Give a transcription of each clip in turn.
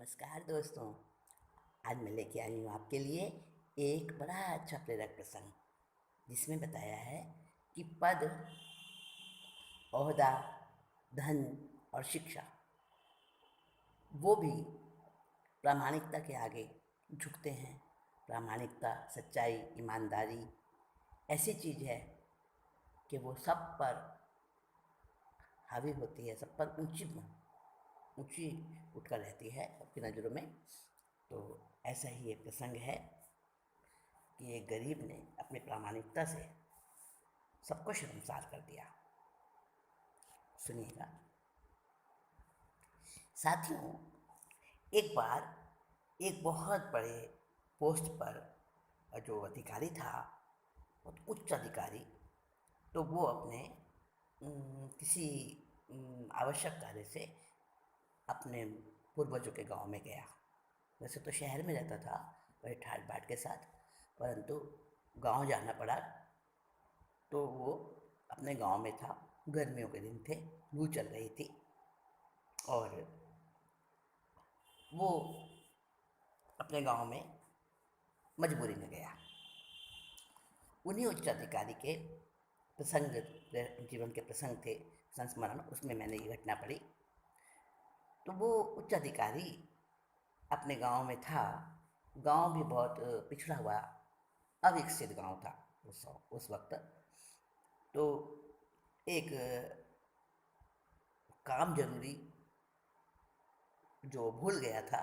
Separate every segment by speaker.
Speaker 1: नमस्कार दोस्तों। आज मैं लेके आई हूँ आपके लिए एक बड़ा अच्छा प्रेरक प्रसंग, जिसमें बताया है कि पद, ओहदा, धन और शिक्षा वो भी प्रामाणिकता के आगे झुकते हैं। प्रामाणिकता, सच्चाई, ईमानदारी ऐसी चीज़ है कि वो सब पर हावी होती है, सब पर ऊंची उठकर रहती है सबकी नज़रों में। तो ऐसा ही एक प्रसंग है कि एक गरीब ने अपनी प्रामाणिकता से सबको शर्मसार कर दिया। सुनिएगा साथियों। एक बार एक बहुत बड़े पोस्ट पर जो अधिकारी था, बहुत उच्च अधिकारी, तो वो अपने किसी आवश्यक कार्य से अपने पूर्वजों के गांव में गया। वैसे तो शहर में रहता था बड़े ठाट बाट के साथ, परंतु गांव जाना पड़ा। तो वो अपने गांव में था। गर्मियों के दिन थे, लू चल रही थी और वो अपने गांव में मजबूरी में गया। उन्हीं उच्च अधिकारी के प्रसंग, जीवन के प्रसंग थे, संस्मरण, उसमें मैंने ये घटना पढ़ी। तो वो उच्च अधिकारी अपने गांव में था। गांव भी बहुत पिछड़ा हुआ, अविकसित गांव था उस वक्त। तो एक काम जरूरी जो भूल गया था,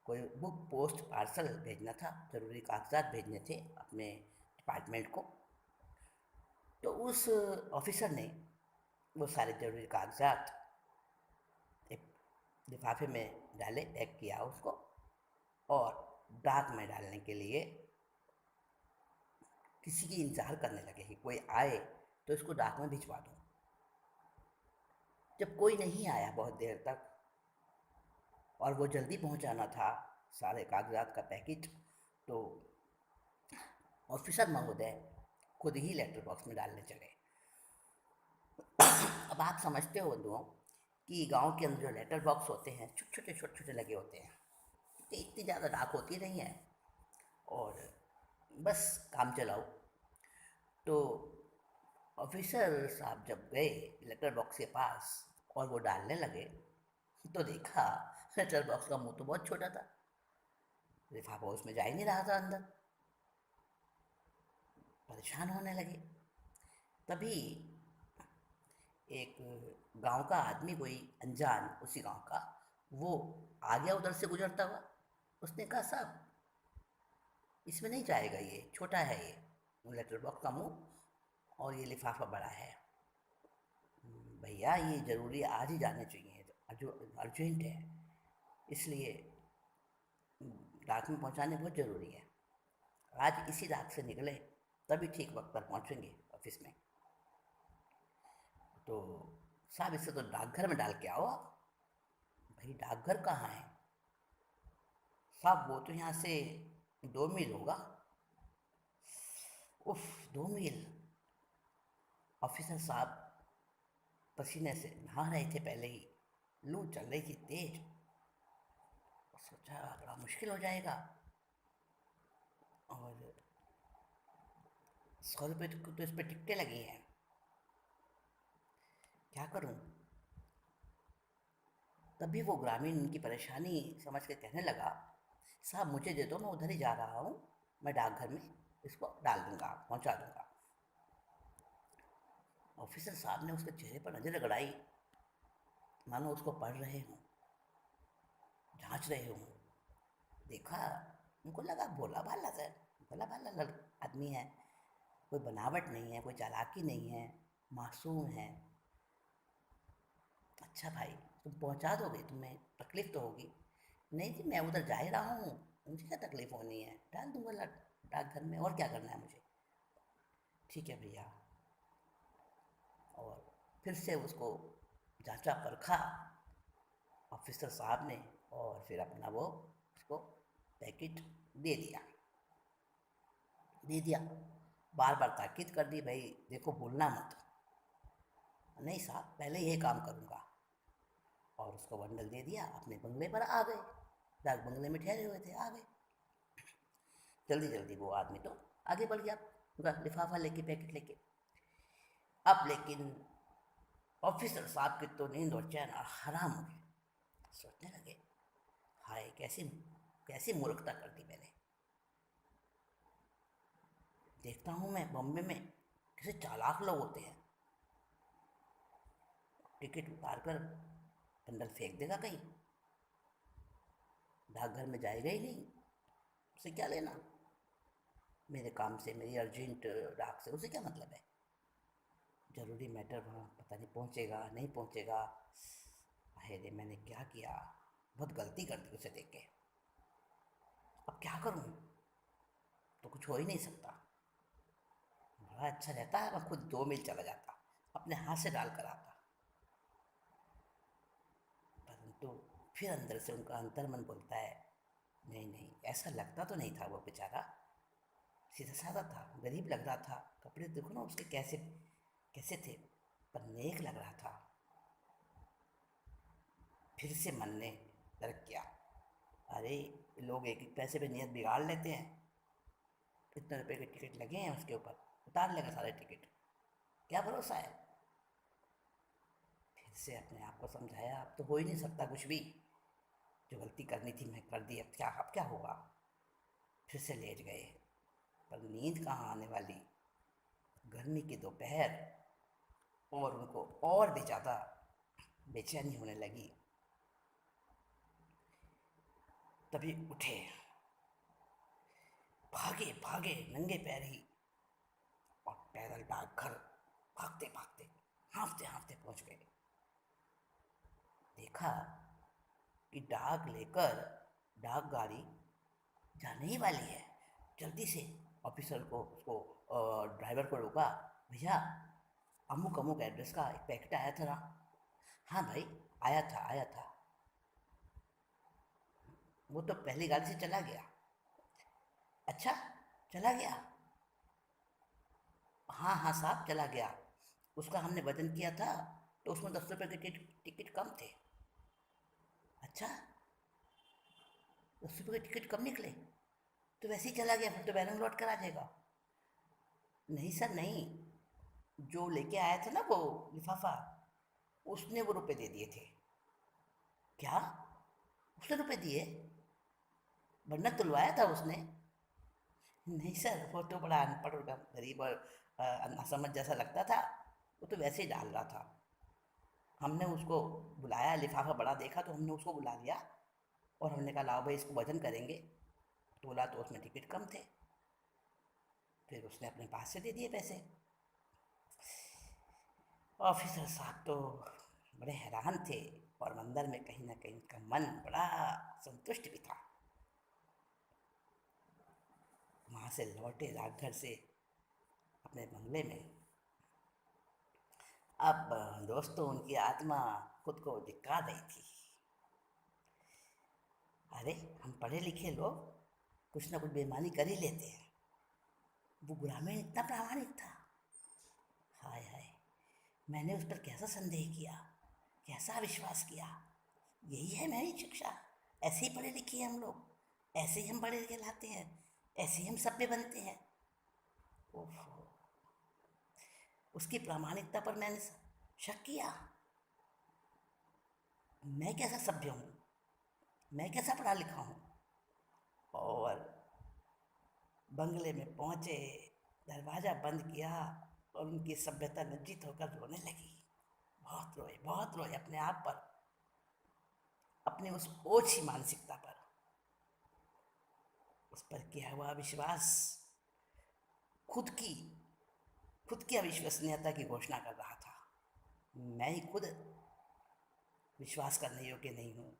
Speaker 1: कोई बुक पोस्ट पार्सल भेजना था, ज़रूरी कागजात भेजने थे अपने डिपार्टमेंट को। तो उस ऑफिसर ने वो सारे ज़रूरी कागजात एक लिफाफे में डाले, पैक किया उसको, और डाक में डालने के लिए किसी की इंतज़ार करने लगे कि कोई आए तो इसको डाक में भिजवा दूँ। जब कोई नहीं आया बहुत देर तक, और वो जल्दी पहुंचाना था सारे कागजात का पैकेट, तो ऑफिसर महोदय खुद ही लेटर बॉक्स में डालने चले। अब आप समझते हो दोस्तों कि गांव के अंदर जो लेटर बॉक्स होते हैं छोटे छोटे लगे होते हैं, इतनी ज़्यादा डाक होती नहीं है और बस काम चलाओ। तो ऑफिसर साहब जब गए लेटर बॉक्स के पास और वो डालने लगे, तो देखा लेटर बॉक्स का मुंह तो बहुत छोटा था, लिफाफा उसमें जा ही नहीं रहा था अंदर। परेशान होने लगे। तभी एक गांव का आदमी, कोई अनजान उसी गांव का, वो आ गया उधर से गुजरता हुआ। उसने कहा, साहब इसमें नहीं जाएगा, ये छोटा है, ये लेटर बॉक्स का मुंह और ये लिफाफा बड़ा है। भैया ये ज़रूरी आज ही जाने चाहिए, जो अर्जेंट है, इसलिए डाक में पहुंचाने बहुत ज़रूरी है। आज इसी रात से निकले तभी ठीक वक्त पर पहुंचेंगे ऑफिस में। तो साहब इसे तो डाकघर में डाल के आओ आप। भाई डाकघर कहाँ है साहब? वो तो यहाँ से 2 मील होगा। उफ, 2 मील! ऑफिसर साहब पसीने से नहा रहे थे, पहले ही लू चल रही थी तेज। सोचा बड़ा मुश्किल हो जाएगा, और 100 रुपये तो इस पर टिकटें लगी हैं, क्या करूं? तभी वो ग्रामीण उनकी परेशानी समझ के कहने लगा, साहब मुझे दे दो, मैं उधर ही जा रहा हूँ, मैं डाकघर में इसको डाल दूंगा, पहुँचा दूंगा। ऑफिसर साहब ने उसके चेहरे पर नज़र गड़ाई, मानो उसको पढ़ रहे हों, जांच रहे हों। देखा, उनको लगा भोला भाला सर, भोला भाला आदमी है, कोई बनावट नहीं है, कोई चालाकी नहीं है, मासूम है। अच्छा भाई, तुम पहुंचा दोगे, तुम्हें तकलीफ तो होगी? नहीं जी, मैं उधर जा ही रहा हूँ, मुझे क्या तकलीफ होनी है, डाल दूंगा डाकघर में, और क्या करना है मुझे। ठीक है भैया। और फिर से उसको जांचा परखा ऑफिसर साहब ने, और फिर अपना वो उसको पैकेट दे दिया। बार बार ताकीद कर दी, भाई देखो भूलना मत। नहीं साहब, पहले यही काम करूँगा। और उसको बंडल दे दिया, अपने बंगले पर आ गए। डाक बंगले में ठहरे हुए थे, आ गए। जल्दी जल्दी वो आदमी तो आगे बढ़ गया, पूरा लिफाफा लेके, पैकेट लेके। अब लेकिन ऑफिसर साहब की तो नींद और चैन हराम हो गए। सोचने लगे, हाय कैसी कैसी मूर्खता कर दी मैंने। देखता हूँ मैं बॉम्बे में कैसे चालाक लोग होते हैं, टिकट उतार कर बंडल फेंक देगा कहीं, डाकघर में जाएगा ही नहीं, उसे क्या लेना मेरे काम से, मेरी अर्जेंट डाक से, उसे क्या मतलब है। ज़रूरी मैटर वहाँ पता नहीं पहुँचेगा नहीं पहुँचेगा। अरे मैंने क्या किया, बहुत गलती कर दी उसे देख के। अब क्या करूँ, तो कुछ हो ही नहीं सकता। बड़ा अच्छा रहता है, मैं खुद 2 मील चला जाता, अपने हाथ से डाल कर आता। परंतु फिर अंदर से उनका अंतर्मन बोलता है, नहीं नहीं, ऐसा लगता तो नहीं था वो बेचारा, सीधा साधा था, गरीब लग रहा था, कपड़े देखो ना उसके कैसे कैसे थे, पर नेक लग रहा था। फिर से मन ने तर्क किया, अरे लोग एक एक पैसे पे नियत बिगाड़ लेते हैं, इतने रुपए के टिकट लगे हैं उसके ऊपर, उतार लेगा सारे टिकट, क्या भरोसा है। फिर से अपने आप को समझाया, अब तो हो ही नहीं सकता कुछ भी, जो गलती करनी थी मैं कर दी, अब क्या होगा। फिर से लेट गए, पर नींद कहाँ आने वाली, गर्मी की दोपहर, और उनको और भी ज़्यादा बेचैनी होने लगी। तभी उठे, भागे भागे नंगे पैर ही, और पैदल डाकघर भागते भागते, हाँफते हाँफते पहुंच गए। देखा कि डाक लेकर डाक गाड़ी जाने ही वाली है। जल्दी से ऑफिसर को उसको ड्राइवर को रोका, भैया अमुक अमुक एड्रेस का एक पैकेट आया था ना। हाँ भाई, आया था। वो तो पहली गाड़ी से चला गया। अच्छा, चला गया। हाँ हाँ साहब, चला गया। उसका हमने वजन किया था, तो उसमें 10 रुपये के टिकट कम थे। अच्छा, 10 रुपये के टिकट कम निकले, तो वैसे ही चला गया, फिर तो बैरंग लौट कर आ जाएगा। नहीं सर नहीं, जो लेके आया था ना वो लिफाफा, उसने वो रुपए दे दिए थे। क्या, उसने रुपए दिए? वरना तुलवाया था उसने। नहीं सर, वो तो बड़ा अनपढ़ और गरीब और नासमझ जैसा लगता था, वो तो वैसे ही डाल रहा था। हमने उसको बुलाया, लिफाफा बड़ा देखा तो हमने उसको बुला लिया, और हमने कहा लाओ भाई इसको वजन करेंगे, तोला तो उसमें टिकट कम थे, फिर उसने अपने पास से दे दिए पैसे। ऑफिसर साहब तो बड़े हैरान थे, और अंदर में कहीं ना कहीं उनका मन बड़ा संतुष्ट भी था। वहाँ से लौटे डाकघर से अपने बंगले में। अब दोस्तों, उनकी आत्मा खुद को धिक्कार रही थी। अरे हम पढ़े लिखे लोग कुछ ना कुछ बेईमानी कर ही लेते हैं, वो ग्रामीण इतना प्रामाणिक था। हाय हाय, मैंने उस पर कैसा संदेह किया, कैसा विश्वास किया। यही है मेरी शिक्षा, ऐसे ही पढ़े लिखे हैं हम लोग, ऐसे ही हम बड़े कहलाते हैं, ऐसे ही हम सभ्य बनते हैं। ओहो, उसकी प्रामाणिकता पर मैंने शक किया। मैं कैसा सभ्य हूँ, मैं कैसा पढ़ा लिखा हूँ। और बंगले में पहुँचे, दरवाज़ा बंद किया, और उनकी सभ्यता लज्जित होकर रोने लगी। बहुत रोए अपने आप पर, अपनी उस ओछी मानसिकता पर, उस पर किया हुआ विश्वास, खुद की खुद की अविश्वसनीयता की घोषणा कर रहा था। मैं ही खुद विश्वास करने योग्य नहीं हूँ।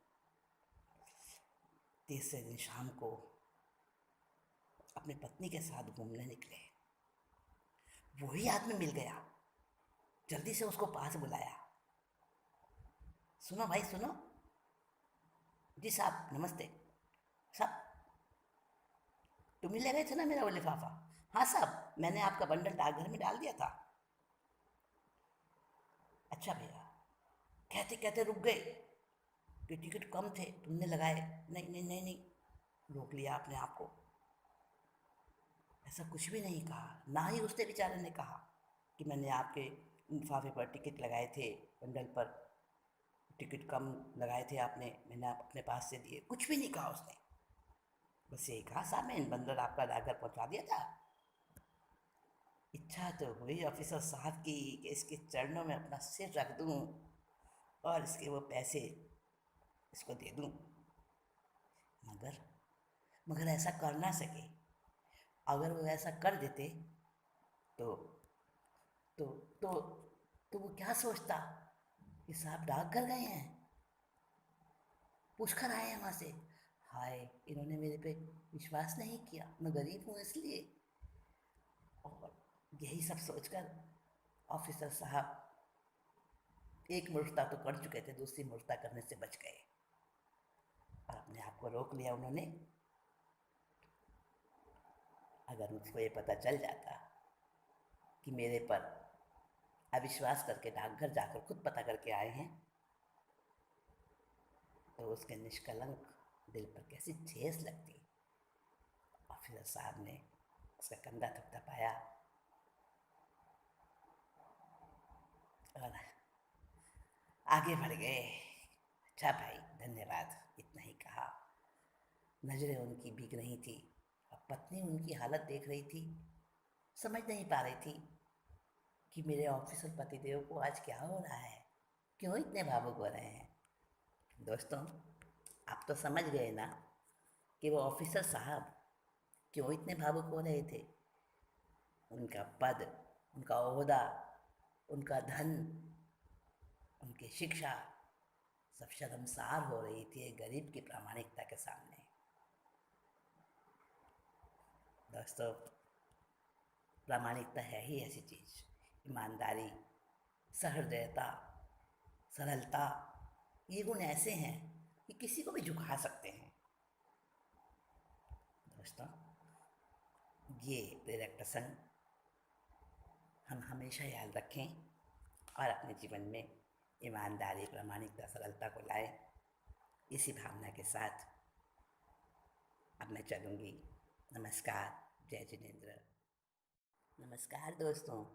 Speaker 1: तीसरे दिन शाम को अपनी पत्नी के साथ घूमने निकले, वही आदमी मिल गया। जल्दी से उसको पास बुलाया, सुनो भाई सुनो। जी साहब नमस्ते। साहब, तुम ही ले गए थे ना मेरा वो लिफाफा? हाँ साहब, मैंने आपका बंडल डाकघर में डाल दिया था। अच्छा भैया, कहते कहते रुक गए, कि टिकट कम थे, तुमने लगाए। नहीं नहीं नहीं नहीं, रोक लिया अपने आप को। ऐसा कुछ भी नहीं कहा, ना ही उसने बेचारे ने कहा कि मैंने आपके लिफाफे पर टिकट लगाए थे, बंडल पर टिकट कम लगाए थे आपने, मैंने आप अपने पास से दिए। कुछ भी नहीं कहा उसने। बस यही कहा, साहब मैं इन बंडल आपका लाकर पहुंचा दिया था। इच्छा तो हुई ऑफिसर साहब की कि इसके चरणों में अपना सिर रख दूं और इसके वो पैसे इसको दे दूं, मगर मगर ऐसा कर ना सके। अगर वो ऐसा कर देते तो तो तो तो वो क्या सोचता कि साहब डाकघर गए हैं, पूछ कर आए हैं वहाँ से, हाय इन्होंने मेरे पे विश्वास नहीं किया, मैं गरीब हूँ इसलिए। और यही सब सोचकर ऑफिसर साहब एक मूर्खता तो कर चुके थे, दूसरी मूर्खता करने से बच गए और अपने आप को रोक लिया उन्होंने। अगर मुझको ये पता चल जाता कि मेरे पर अविश्वास करके डाकघर जाकर खुद पता करके आए हैं, तो उसके निष्कलंक दिल पर कैसी ठेस लगती। ऑफिसर साहब ने उसका कंधा थपथपाया और आगे बढ़ गए। अच्छा भाई, धन्यवाद, इतना ही कहा। नजरें उनकी भीग रही थी। अब पत्नी उनकी हालत देख रही थी, समझ नहीं पा रही थी कि मेरे ऑफिसर पतिदेव को आज क्या हो रहा है, क्यों इतने भावुक हो रहे हैं। दोस्तों, आप तो समझ गए ना कि वो ऑफिसर साहब क्यों इतने भावुक हो रहे थे। उनका पद, उनका ओहदा, उनका धन, उनकी शिक्षा सब शर्मसार हो रही थी एक गरीब की प्रामाणिकता के सामने। दोस्तों, प्रामाणिकता है ही ऐसी चीज़, ईमानदारी, सहृदयता, सरलता, ये गुण ऐसे हैं कि किसी को भी झुका सकते हैं। दोस्तों, ये प्रेरक प्रसंग हम हमेशा याद रखें और अपने जीवन में ईमानदारी, प्रामाणिकता, सरलता को लाएं। इसी भावना के साथ अब मैं चलूँगी। नमस्कार, जय जिनेंद्र। नमस्कार दोस्तों।